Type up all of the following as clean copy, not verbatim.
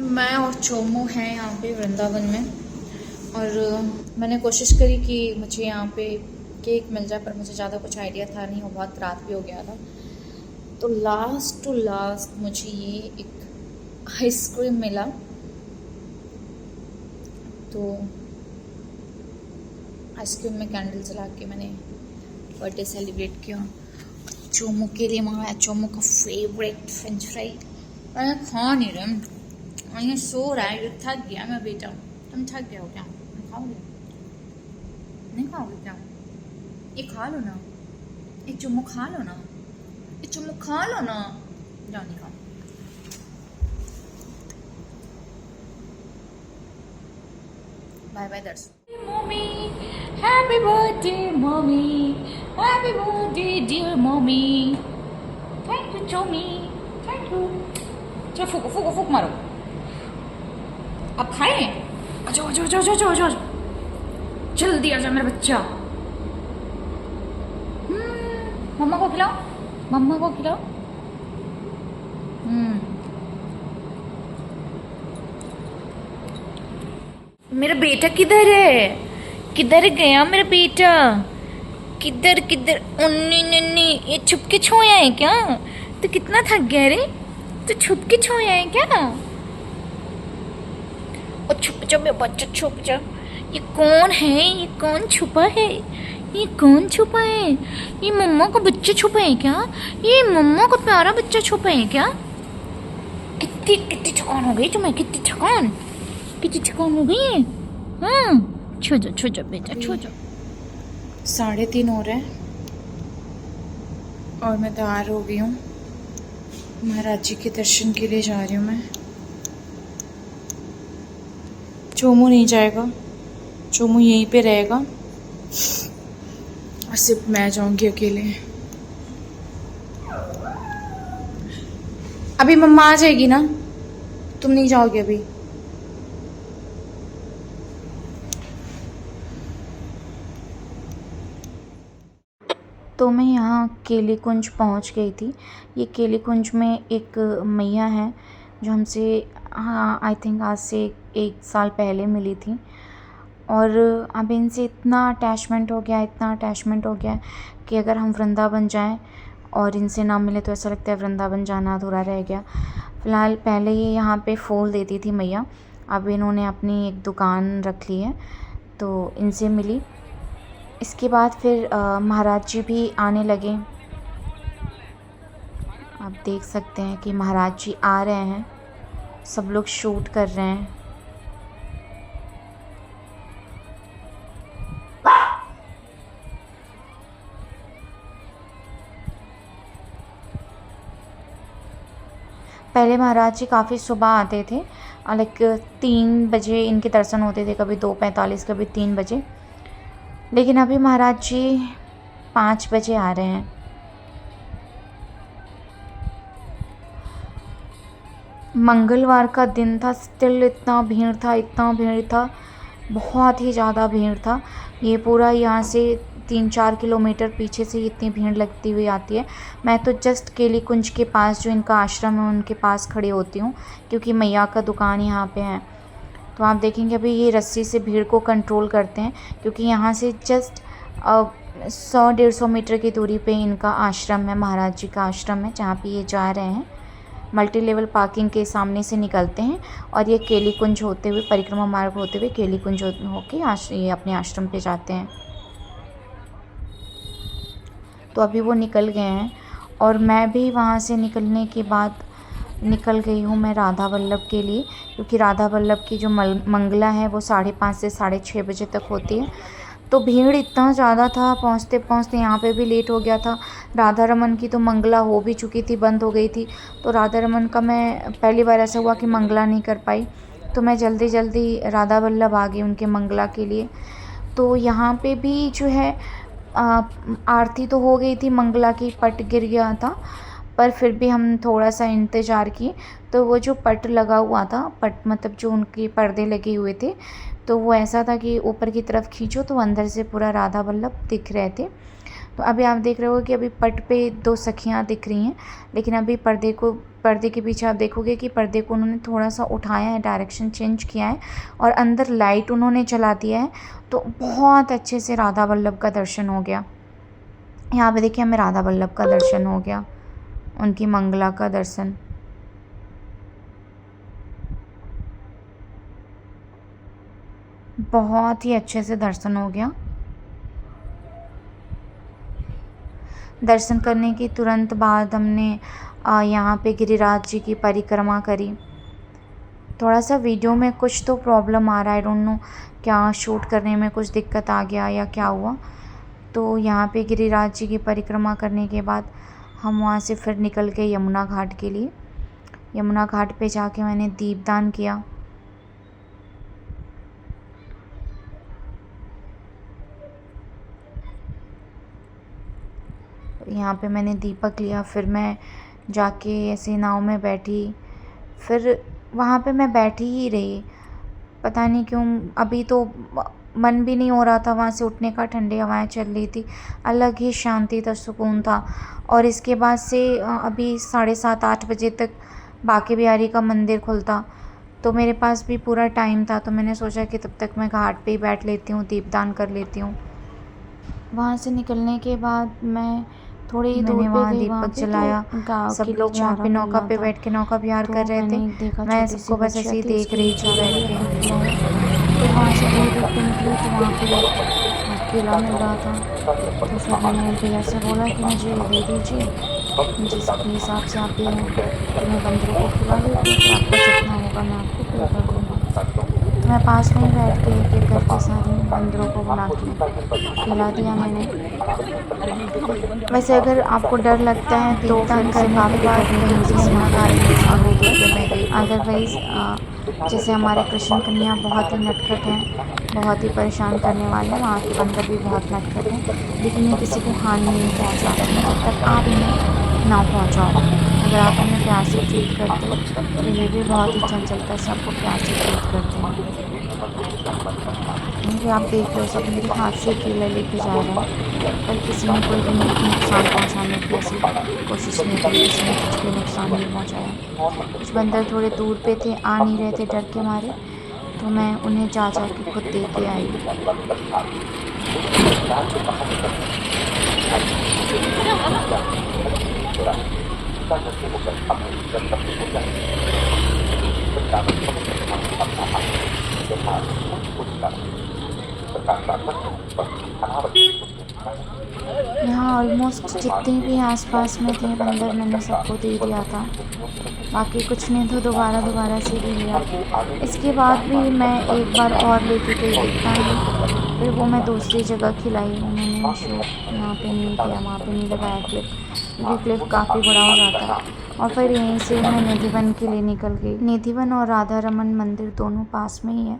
मैं और चोमू हैं यहाँ पे वृंदावन में। और मैंने कोशिश करी कि मुझे यहाँ पे केक मिल जाए, पर मुझे ज़्यादा कुछ आइडिया था नहीं और बहुत रात भी हो गया था। तो लास्ट टू लास्ट मुझे ये एक आइसक्रीम मिला। तो आइसक्रीम में कैंडल जला के मैंने बर्थडे सेलिब्रेट किया। चोमू के लिए मंगाया चोमू का फेवरेट फ्रेंच फ्राई। मैं खा नहीं रहा, ये सो रहा है, ये थक गया मैं बेटा। तुम थक गए हो क्या? खाओगे? नहीं खाओगे क्या? ये खा लो ना, एक चुम्मू खा लो ना, एक चुम्मू खा लो ना। जाओ नहीं खाओ। बाय बाय दर्शक। Mummy happy birthday, mummy happy birthday dear mummy. Thank you चोमी, थैंक यू। चलो फूको फूको फूक मारो। अब खाए? अच्छा अच्छा अच्छा अच्छा अच्छा जल्दी आ जा मेरा बच्चा। मम्मा को खिलाओ, मम्मा को खिलाओ। मेरा बेटा किधर है? किधर गया मेरा बेटा? किधर किधर? उन्नी नन्नी, ये छुप के छोया है क्या? तो कितना थक गया रे? तो छुप के छोया है क्या? और छुप जा मेरा बच्चा, छुप जा। ये कौन है? ये कौन छुपा है? ये कौन छुपा है? ये मम्मा का बच्चा छुपा है क्या? ये मम्मा का प्यारा बच्चा छुपा है क्या? कितनी कितनी थकान हो गई तुम्हें? कितनी थकान हो गई है? हाँ, छो जा बेटा, छो जा। 3:30 हो रहे हैं और मैं तैयार हो गई हूँ। महाराज जी के दर्शन के लिए जा रही हूँ मैं। चोमू नहीं जाएगा, चोमू यहीं पे रहेगा और सिर्फ मैं जाऊंगी अकेले। अभी मम्मा आ जाएगी ना? तुम नहीं जाओगे अभी? तो मैं यहाँ केली कुंज पहुँच गई थी। ये केली कुंज में एक मैया है जो हमसे आई थिंक आज से 1 साल पहले मिली थी। और अब इनसे इतना अटैचमेंट हो गया कि अगर हम वृंदावन जाएं और इनसे ना मिले तो ऐसा लगता है वृंदावन जाना अधूरा रह गया। फ़िलहाल पहले ये यहाँ पे फूल देती थी मैया, अब इन्होंने अपनी एक दुकान रख ली है, तो इनसे मिली। इसके बाद फिर महाराज जी भी आने लगे। आप देख सकते हैं कि महाराज जी आ रहे हैं, सब लोग शूट कर रहे हैं। पहले महाराज जी काफ़ी सुबह आते थे, लाइक 3 बजे इनके दर्शन होते थे, कभी 2:45, कभी 3 बजे। लेकिन अभी महाराज जी 5 बजे आ रहे हैं। मंगलवार का दिन था, स्टिल इतना भीड़ था, बहुत ही ज़्यादा भीड़ था। ये पूरा यहाँ से 3-4 किलोमीटर पीछे से इतनी भीड़ लगती हुई आती है। मैं तो जस्ट केली कुंज के पास जो इनका आश्रम है उनके पास खड़ी होती हूँ, क्योंकि मैया का दुकान यहाँ पे है। तो आप देखेंगे अभी ये रस्सी से भीड़ को कंट्रोल करते हैं, क्योंकि यहाँ से जस्ट 100-150 मीटर की दूरी पे इनका आश्रम है, महाराज जी का आश्रम है, जहाँ पे ये जा रहे हैं। मल्टी लेवल पार्किंग के सामने से निकलते हैं और ये केली कुंज होते हुए, परिक्रमा मार्ग होते हुए केली कुंज होके ये अपने आश्रम पे जाते हैं। तो अभी वो निकल गए हैं और मैं भी वहाँ से निकलने के बाद निकल गई हूँ मैं राधा वल्लभ के लिए, क्योंकि राधा वल्लभ की जो मंगला है वो 5:30 से 6:30 बजे तक होती है। तो भीड़ इतना ज़्यादा था, पहुँचते पहुँचते यहाँ पे भी लेट हो गया था। राधा रमन की तो मंगला हो भी चुकी थी, बंद हो गई थी। तो राधा रमन का मैं पहली बार ऐसा हुआ कि मंगला नहीं कर पाई, तो मैं जल्दी जल्दी राधा वल्लभ आ गई उनके मंगला के लिए। तो यहाँ पे भी जो है आरती तो हो गई थी, मंगला की पट गिर गया था, पर फिर भी हम थोड़ा सा इंतज़ार किए। तो वो जो पट लगा हुआ था, पट मतलब जो उनके पर्दे लगे हुए थे, तो वो ऐसा था कि ऊपर की तरफ खींचो तो अंदर से पूरा राधा वल्लभ दिख रहे थे। तो अभी आप देख रहे हो कि अभी पट पे 2 सखियाँ दिख रही हैं, लेकिन अभी पर्दे के पीछे आप देखोगे कि पर्दे को उन्होंने थोड़ा सा उठाया है, डायरेक्शन चेंज किया है और अंदर लाइट उन्होंने जला दिया है, तो बहुत अच्छे से राधा वल्लभ का दर्शन हो गया। यहाँ पे देखिए हमें राधा वल्लभ का दर्शन हो गया, उनकी मंगला का दर्शन। बहुत ही अच्छे से दर्शन हो गया। दर्शन करने के तुरंत बाद हमने यहाँ पे गिरिराज जी की परिक्रमा करी। थोड़ा सा वीडियो में कुछ तो प्रॉब्लम आ रहा है, आई डोंट नो क्या शूट करने में कुछ दिक्कत आ गया या क्या हुआ। तो यहाँ पे गिरिराज जी की परिक्रमा करने के बाद हम वहाँ से फिर निकल गए यमुना घाट के लिए। यमुना घाट पे जाके मैंने दीपदान किया। यहाँ पे मैंने दीपक लिया, फिर मैं जाके ऐसे नाव में बैठी, फिर वहाँ पे मैं बैठी ही रही। पता नहीं क्यों अभी तो मन भी नहीं हो रहा था वहाँ से उठने का, ठंडी हवाएं चल रही थी, अलग ही शांति था, सुकून था। और इसके बाद से अभी 7:30-8 बजे तक बांके बिहारी का मंदिर खुलता, तो मेरे पास भी पूरा टाइम था, तो मैंने सोचा कि तब तक मैं घाट पे ही बैठ लेती हूँ, दीपदान कर लेती हूँ। वहाँ से निकलने के बाद मैं थोड़ी ही दूर पे गई, वहाँ दीपक जलाया। सब लोग वहाँ पे नौका पे बैठ के नौका विहार कर रहे थे। मैं सबको बस ऐसे ही देख रही थी बैठ के। फिर वहाँ से दूर दूर पे निकली तो वहाँ पे केला मिल रहा था, तो फिर मैंने भैया से बोला कि मुझे दे दीजिए, जिस भी हिसाब से आप दें तो मैं बंदरों को खिला देती हूँ, आपका जितना होगा मैं आपको पे कर दूँगा। तो मैं पास में ही बैठ के एक एक करके सारे बंदरों को बुला के खिला दिया मैंने। वैसे अगर आपको डर लगता है तो फिर से काफ़ी बार कहीं से समझदारी, अदरवाइज़ जैसे हमारे कृष्ण कन्हैया बहुत ही नटखट हैं, बहुत ही परेशान करने वाले हैं, वहाँ के बंदर भी बहुत नटखट हैं, लेकिन ये किसी को हानि नहीं पहुँचाते हैं जब तक आप इन्हें ना पहुँचाओ। अगर आप उन्हें प्यार से ट्रीट करते हो तो ये भी बहुत ही चंचलता से आपको प्यार से ट्रीट करते हैं। आप देख रहे हो सब मेरे हाथ से केला लेके जा रहे हैं, पर किसी ने कोई भी नुकसान पहुंचाने की ऐसी कोशिश नहीं की, किसी ने कुछ भी नुकसान नहीं पहुंचाया। कुछ बंदर थोड़े दूर पे थे, आ नहीं रहे थे डर के मारे, तो मैं उन्हें जा के खुद दे के आई। यहाँ ऑलमोस्ट जितने भी आसपास में थे बंदर मैंने सबको दे दिया था, बाकी कुछ ने तो दोबारा से भी लिया। इसके बाद भी मैं एक बार और लेके गई दीपदान, फिर वो मैं दूसरी जगह खिलाई। उन्होंने शूट यहाँ पे नहीं किया, वहाँ पे नहीं लगाया क्लिप, क्योंकि क्लिप काफ़ी बड़ा हो जाता है। और फिर यहीं से मैं निधिवन के लिए निकल गई। निधिवन और राधा रमन मंदिर दोनों पास में ही है,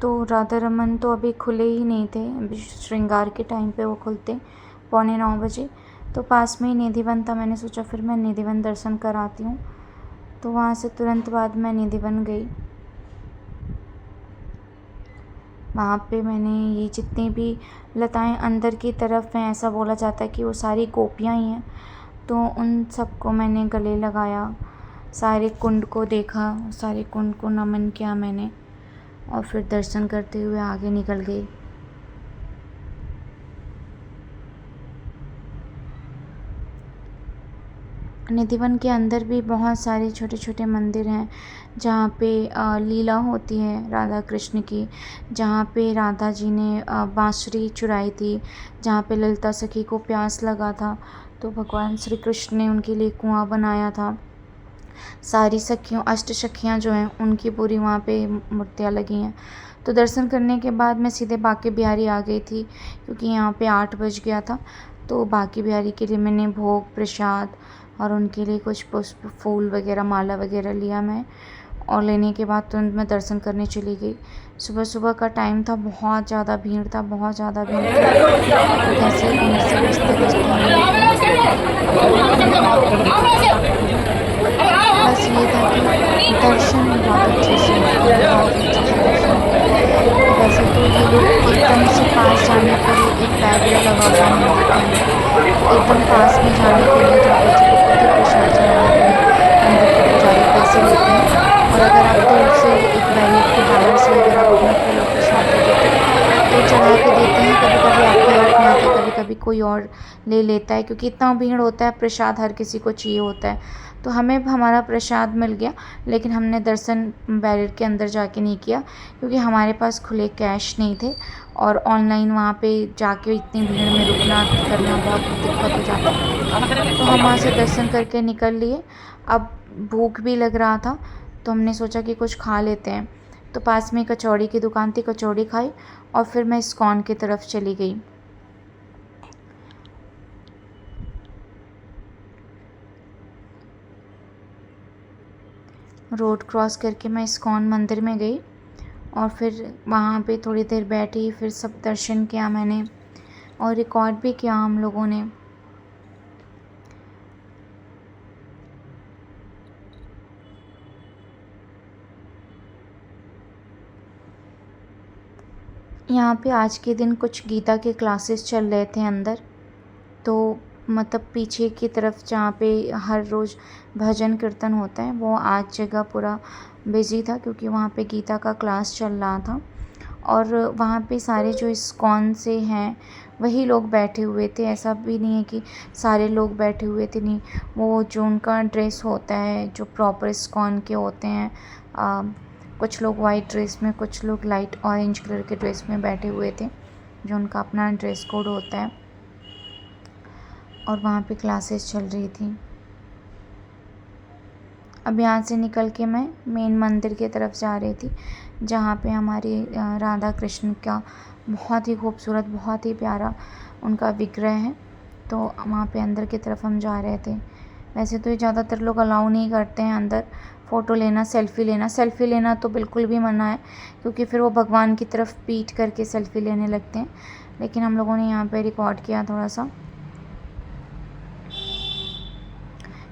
तो राधा रमन तो अभी खुले ही नहीं थे, अभी श्रृंगार के टाइम पे वो खुलते 8:45 बजे, तो पास में ही निधिवन था। मैंने सोचा फिर मैं निधिवन दर्शन कराती हूँ, तो वहाँ से तुरंत बाद मैं निधिवन गई। वहाँ पे मैंने ये जितनी भी लताएं अंदर की तरफ हैं, ऐसा बोला जाता है कि वो सारी गोपियाँ ही हैं, तो उन सबको मैंने गले लगाया, सारे कुंड को देखा, सारे कुंड को नमन किया मैंने, और फिर दर्शन करते हुए आगे निकल गई। निधिवन के अंदर भी बहुत सारे छोटे छोटे मंदिर हैं जहाँ पे लीला होती है राधा कृष्ण की, जहाँ पे राधा जी ने बांसुरी चुराई थी, जहाँ पे ललिता सखी को प्यास लगा था तो भगवान श्री कृष्ण ने उनके लिए कुआं बनाया था। सारी सखियों, अष्ट सखियाँ जो हैं उनकी पूरी वहाँ पे मूर्तियाँ लगी हैं। तो दर्शन करने के बाद मैं सीधे बांके बिहारी आ गई थी, क्योंकि यहाँ पे 8 बज गया था। तो बांके बिहारी के लिए मैंने भोग प्रसाद और उनके लिए कुछ पुष्प, फूल वगैरह, माला वगैरह लिया मैं, और लेने के बाद तुरंत मैं दर्शन करने चली गई। सुबह सुबह का टाइम था, बहुत ज़्यादा भीड़ था, बहुत ज़्यादा भीड़ थी। तो जैसे ही वहीं से बजते बस ये था कि दर्शन बहुत अच्छे से हुए, बहुत अच्छे से दर्शन हुए। वैसे तो ये लोग एकदम से पास जाने पर एक बैरियर लगा हुआ है, एक बैरियर के बाहर से अगर आप अपना फूल और प्रसाद दे देते हैं तो चढ़ा के देते हैं। कभी कभी आपके हाथ में आता है, कभी कभी कोई और ले लेता है, क्योंकि इतना भीड़ होता है, प्रसाद हर किसी को चाहिए होता है। तो हमें हमारा प्रसाद मिल गया, लेकिन हमने दर्शन बैरियर के अंदर जाके नहीं किया, क्योंकि हमारे पास खुले कैश नहीं थे और ऑनलाइन वहाँ पे जाके इतनी भीड़ में रुकना करना बहुत दिक्कत हो जाता है। तो हम वहाँ से दर्शन करके निकल लिए। अब भूख भी लग रहा था, तो हमने सोचा कि कुछ खा लेते हैं। तो पास में कचौड़ी की दुकान थी, कचौड़ी खाई और फिर मैं इस्कॉन की तरफ चली गई। रोड क्रॉस करके मैं इस्कॉन मंदिर में गई और फिर वहाँ पे थोड़ी देर बैठी, फिर सब दर्शन किया मैंने और रिकॉर्ड भी किया हम लोगों ने। यहाँ पे आज के दिन कुछ गीता के क्लासेस चल रहे थे अंदर, तो मतलब पीछे की तरफ जहाँ पे हर रोज़ भजन कीर्तन होता है, वो आज जगह पूरा बिजी था, क्योंकि वहाँ पे गीता का क्लास चल रहा था। और वहाँ पे सारे जो इस्कॉन से हैं वही लोग बैठे हुए थे। ऐसा भी नहीं है कि सारे लोग बैठे हुए थे, नहीं। वो जो उनका ड्रेस होता है, जो प्रॉपर इस्कॉन के होते हैं, कुछ लोग वाइट ड्रेस में, कुछ लोग लाइट ऑरेंज कलर के ड्रेस में बैठे हुए थे, जो उनका अपना ड्रेस कोड होता है। और वहाँ पे क्लासेस चल रही थी। अब यहाँ से निकल के मैं मेन मंदिर की तरफ जा रही थी, जहाँ पे हमारे राधा कृष्ण का बहुत ही खूबसूरत, बहुत ही प्यारा उनका विग्रह है। तो वहाँ पे अंदर की तरफ हम जा रहे थे। वैसे तो ये ज़्यादातर लोग अलाउ नहीं करते हैं अंदर फ़ोटो लेना, सेल्फ़ी लेना तो बिल्कुल भी मना है, क्योंकि फिर वो भगवान की तरफ पीठ करके सेल्फ़ी लेने लगते हैं। लेकिन हम लोगों ने यहाँ पे रिकॉर्ड किया थोड़ा सा।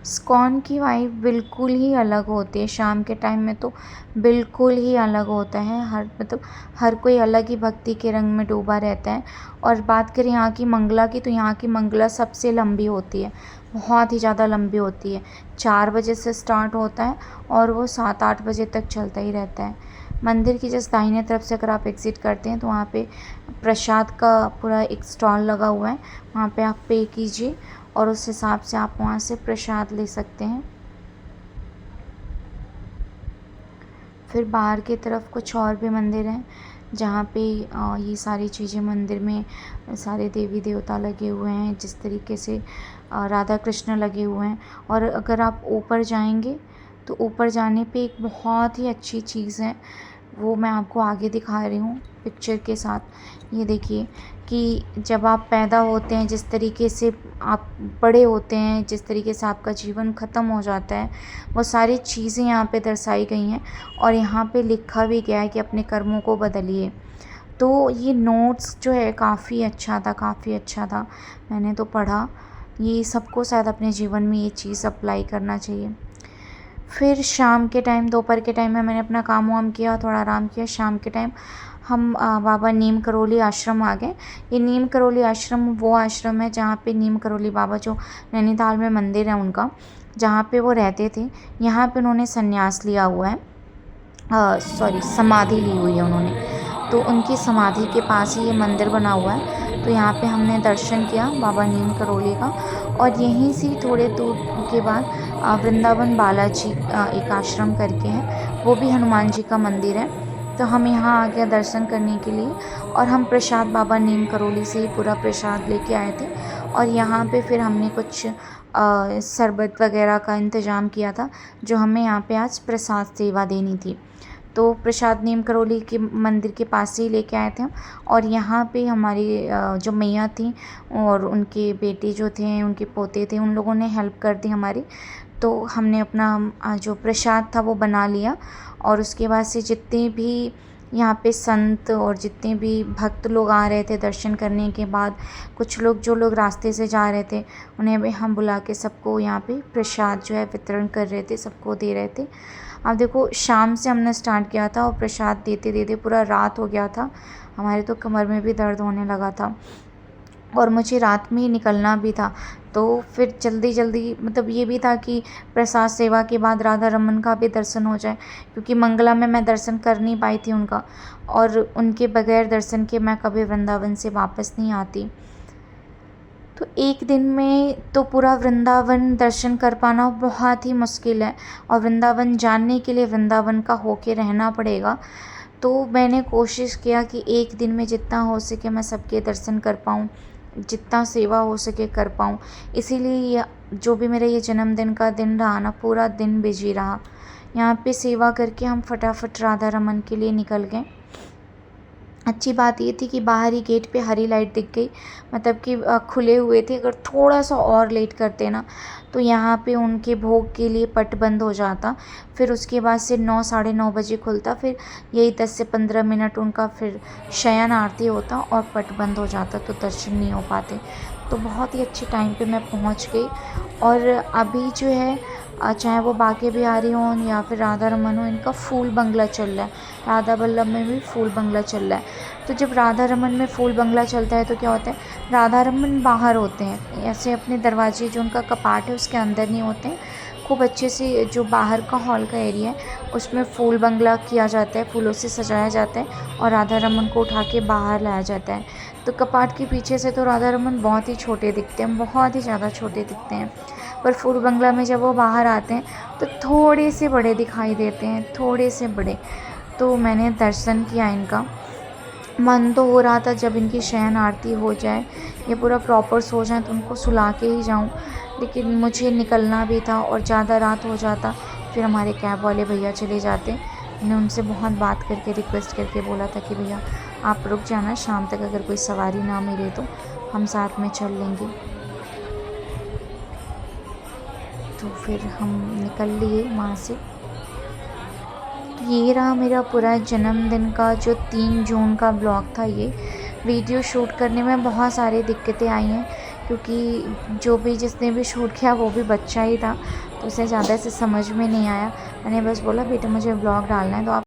इस्कॉन की वाइब बिल्कुल ही अलग होती है, शाम के टाइम में तो बिल्कुल ही अलग होता है। हर कोई अलग ही भक्ति के रंग में डूबा रहता है। और बात करें यहाँ की मंगला की, तो यहाँ की मंगला सबसे लंबी होती है, बहुत ही ज़्यादा लंबी होती है। 4 बजे से स्टार्ट होता है और वो 7-8 बजे तक चलता ही रहता है। मंदिर की जस्ट दाहिने तरफ से अगर आप एग्ज़िट करते हैं तो वहाँ पे प्रसाद का पूरा एक स्टॉल लगा हुआ है, वहाँ पे आप पे कीजिए और उस हिसाब से आप वहाँ से प्रसाद ले सकते हैं। फिर बाहर की तरफ कुछ और भी मंदिर हैं, जहाँ पे ये सारी चीज़ें मंदिर में सारे देवी देवता लगे हुए हैं, जिस तरीके से राधा कृष्ण लगे हुए हैं। और अगर आप ऊपर जाएंगे तो ऊपर जाने पे एक बहुत ही अच्छी चीज़ है, वो मैं आपको आगे दिखा रही हूँ पिक्चर के साथ। ये देखिए कि जब आप पैदा होते हैं, जिस तरीके से आप बड़े होते हैं, जिस तरीके से आपका जीवन ख़त्म हो जाता है, वो सारी चीज़ें यहाँ पे दर्शाई गई हैं। और यहाँ पे लिखा भी गया है कि अपने कर्मों को बदलिए। तो ये नोट्स जो है काफ़ी अच्छा था, काफ़ी अच्छा था। मैंने तो पढ़ा, ये सबको शायद अपने जीवन में ये चीज़ अप्लाई करना चाहिए। फिर शाम के टाइम, दोपहर के टाइम में मैंने अपना काम वाम किया, थोड़ा आराम किया। शाम के टाइम हम बाबा नीम करोली आश्रम आ गए। ये नीम करोली आश्रम वो आश्रम है जहाँ पे नीम करोली बाबा, जो नैनीताल में मंदिर है उनका, जहाँ पे वो रहते थे, यहाँ पे उन्होंने संन्यास लिया हुआ है, समाधि ली हुई है उन्होंने। तो उनकी समाधि के पास ही ये मंदिर बना हुआ है। तो यहाँ पे हमने दर्शन किया बाबा नीम करोली का। और यहीं से थोड़े दूर के बाद वृंदावन बालाजी एक आश्रम करके है, वो भी हनुमान जी का मंदिर है। तो हम यहाँ आ गए दर्शन करने के लिए, और हम प्रसाद बाबा नीम करोली से ही पूरा प्रसाद लेके आए थे। और यहाँ पे फिर हमने कुछ शरबत वगैरह का इंतज़ाम किया था, जो हमें यहाँ पे आज प्रसाद सेवा देनी थी। तो प्रसाद नीम करोली के मंदिर के पास से ही लेके आए थे। और यहाँ पे हमारी जो मैया थी और उनके बेटे जो थे, उनके पोते थे, उन लोगों ने हेल्प कर दी हमारी। तो हमने अपना जो प्रसाद था वो बना लिया। और उसके बाद से जितने भी यहाँ पे संत और जितने भी भक्त लोग आ रहे थे दर्शन करने के बाद, कुछ लोग जो लोग रास्ते से जा रहे थे, उन्हें भी हम बुला के सबको यहाँ पे प्रसाद जो है वितरण कर रहे थे, सबको दे रहे थे। अब देखो, शाम से हमने स्टार्ट किया था और प्रसाद देते देते पूरा रात हो गया था। हमारे तो कमर में भी दर्द होने लगा था। और मुझे रात में ही निकलना भी था। तो फिर जल्दी जल्दी मतलब ये भी था कि प्रसाद सेवा के बाद राधा रमन का भी दर्शन हो जाए, क्योंकि मंगला में मैं दर्शन कर नहीं पाई थी उनका, और उनके बगैर दर्शन के मैं कभी वृंदावन से वापस नहीं आती। तो एक दिन में तो पूरा वृंदावन दर्शन कर पाना बहुत ही मुश्किल है, और वृंदावन जानने के लिए वृंदावन का होके रहना पड़ेगा। तो मैंने कोशिश किया कि एक दिन में जितना हो सके मैं सबके दर्शन कर पाऊँ, जितना सेवा हो सके कर पाऊँ। इसीलिए जो भी मेरा ये जन्मदिन का दिन रहा ना, पूरा दिन बिजी रहा। यहाँ पे सेवा करके हम फटाफट राधा रमन के लिए निकल गए। अच्छी बात ये थी कि बाहर ही गेट पे हरी लाइट दिख गई, मतलब कि खुले हुए थे। अगर थोड़ा सा और लेट करते ना तो यहाँ पे उनके भोग के लिए पट बंद हो जाता। फिर उसके बाद से 9 साढ़े 9 बजे खुलता, फिर यही 10 से 15 मिनट उनका फिर शयन आरती होता और पट बंद हो जाता, तो दर्शन नहीं हो पाते। तो बहुत ही अच्छे टाइम पे मैं पहुँच गई। और अभी जो है चाहे वो बांके बिहारी हों या फिर राधा रमन हो, इनका फूल बंगला चल रहा है। राधा वल्लभ में भी फूल बंगला चल रहा है। तो जब राधा रमन में फूल बंगला चलता है तो क्या होता है, राधा रमन बाहर होते हैं, ऐसे अपने दरवाजे जो उनका कपाट है उसके अंदर नहीं होते हैं। खूब अच्छे से जो बाहर का हॉल का एरिया है उसमें फूल बंगला किया जाता है, फूलों से सजाया जाता है और राधा रमन को उठा के बाहर लाया जाता है। तो कपाट के पीछे से तो राधा रमन बहुत ही छोटे दिखते हैं, बहुत ही ज़्यादा छोटे दिखते हैं। पर फूल बंगला में जब वो बाहर आते हैं तो थोड़े से बड़े दिखाई देते हैं, थोड़े से बड़े। तो मैंने दर्शन किया इनका। मन तो हो रहा था जब इनकी शयन आरती हो जाए, ये पूरा प्रॉपर सो जाए तो उनको सुला के ही जाऊं, लेकिन मुझे निकलना भी था और ज़्यादा रात हो जाता। फिर हमारे कैब वाले भैया चले जाते। मैंने उनसे बहुत बात करके रिक्वेस्ट करके बोला था कि भैया आप रुक जाना, शाम तक अगर कोई सवारी ना मिले तो हम साथ में चल लेंगे। तो फिर हम निकल लिए वहाँ से। तो ये रहा मेरा पूरा जन्मदिन का जो 3 जून का ब्लॉग था। ये वीडियो शूट करने में बहुत सारी दिक्कतें आई हैं, क्योंकि जो भी जिसने भी शूट किया वो भी बच्चा ही था, तो उसे ज़्यादा से समझ में नहीं आया। मैंने बस बोला बेटा मुझे ब्लॉग डालना है तो आप